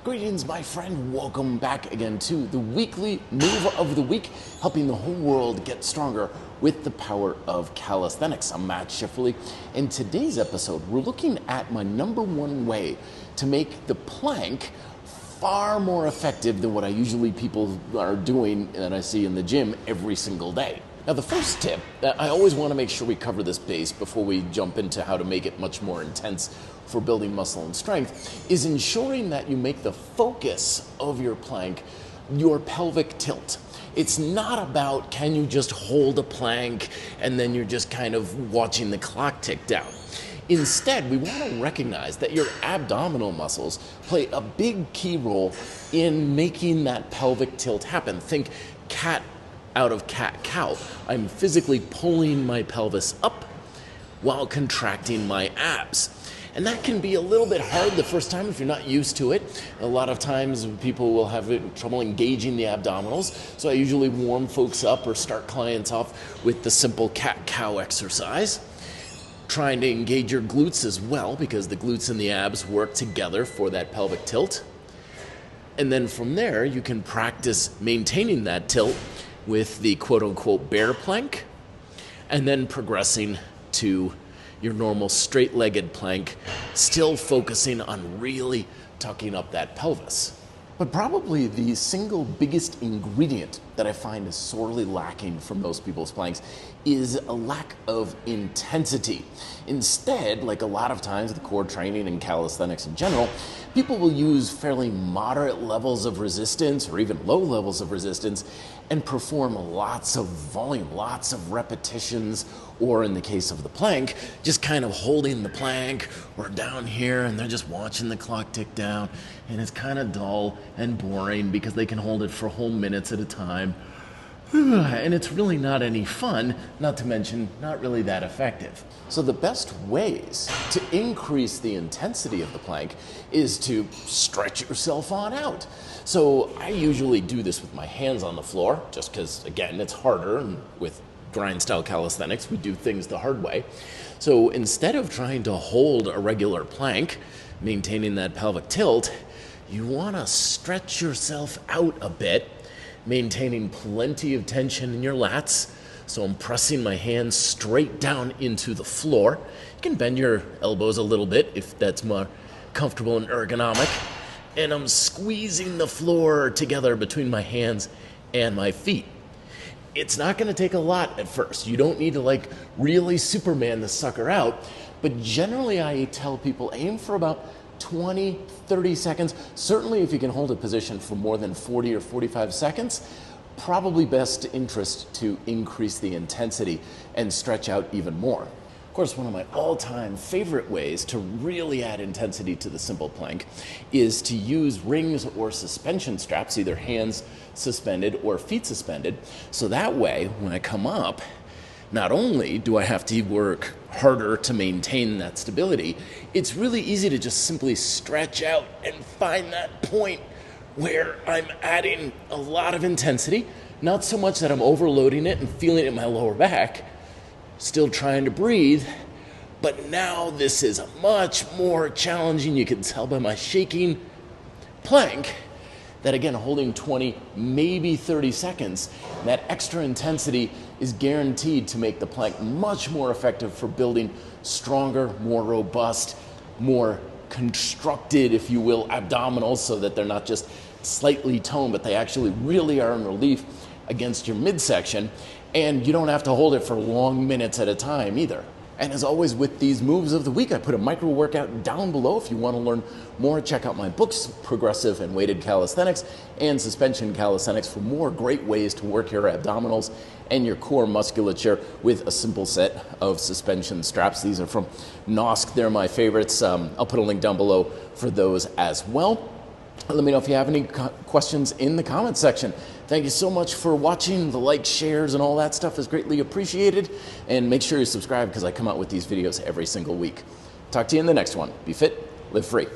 Greetings, my friend. Welcome back again to the weekly move of the week, helping the whole world get stronger with the power of calisthenics. I'm Matt Schifferly. In today's episode, we're looking at my number one way to make the plank far more effective than what I usually people are doing and I see in the gym every single day. Now, the first tip, I always want to make sure we cover this base before we jump into how to make it much more intense for building muscle and strength, is ensuring that you make the focus of your plank your pelvic tilt. It's not about can you just hold a plank and then you're just kind of watching the clock tick down. Instead, we want to recognize that your abdominal muscles play a big key role in making that pelvic tilt happen. Think cat out of cat-cow. I'm physically pulling my pelvis up while contracting my abs. And that can be a little bit hard the first time if you're not used to it. A lot of times people will have trouble engaging the abdominals. So I usually warm folks up or start clients off with the simple cat-cow exercise. Trying to engage your glutes as well, because the glutes and the abs work together for that pelvic tilt. And then from there, you can practice maintaining that tilt with the quote-unquote bear plank, and then progressing to your normal straight-legged plank, still focusing on really tucking up that pelvis. But probably the single biggest ingredient that I find is sorely lacking from most people's planks is a lack of intensity. Instead, like a lot of times with core training and calisthenics in general, people will use fairly moderate levels of resistance or even low levels of resistance and perform lots of volume, lots of repetitions, or in the case of the plank, just kind of holding the plank or down here and they're just watching the clock tick down, and it's kind of dull and boring because they can hold it for whole minutes at a time. And it's really not any fun, not to mention not really that effective. So the best ways to increase the intensity of the plank is to stretch yourself on out. So I usually do this with my hands on the floor, just because, again, it's harder, and with grind-style calisthenics, we do things the hard way. So instead of trying to hold a regular plank, maintaining that pelvic tilt, you want to stretch yourself out a bit, maintaining plenty of tension in your lats. So I'm pressing my hands straight down into the floor. You can bend your elbows a little bit if that's more comfortable and ergonomic. And I'm squeezing the floor together between my hands and my feet. It's not going to take a lot at first. You don't need to really Superman the sucker out. But generally I tell people aim for about 20, 30 seconds. Certainly if you can hold a position for more than 40 or 45 seconds, probably best interest to increase the intensity and stretch out even more. Of course, one of my all-time favorite ways to really add intensity to the simple plank is to use rings or suspension straps, either hands suspended or feet suspended. So that way, when I come up, not only do I have to work harder to maintain that stability, it's really easy to just simply stretch out and find that point where I'm adding a lot of intensity, not so much that I'm overloading it and feeling it in my lower back, still trying to breathe, but now this is a much more challenging, you can tell by my shaking plank, that again, holding 20, maybe 30 seconds, that extra intensity is guaranteed to make the plank much more effective for building stronger, more robust, more constructed, if you will, abdominals, so that they're not just slightly toned, but they actually really are in relief against your midsection. And you don't have to hold it for long minutes at a time either. And as always with these moves of the week, I put a micro workout down below. If you want to learn more, check out my books, Progressive and Weighted Calisthenics and Suspension Calisthenics, for more great ways to work your abdominals and your core musculature with a simple set of suspension straps. These are from Nosk. They're my favorites. I'll put a link down below for those as well. Let me know if you have any questions in the comments section. Thank you so much for watching. The likes, shares, and all that stuff is greatly appreciated. And make sure you subscribe because I come out with these videos every single week. Talk to you in the next one. Be fit, live free.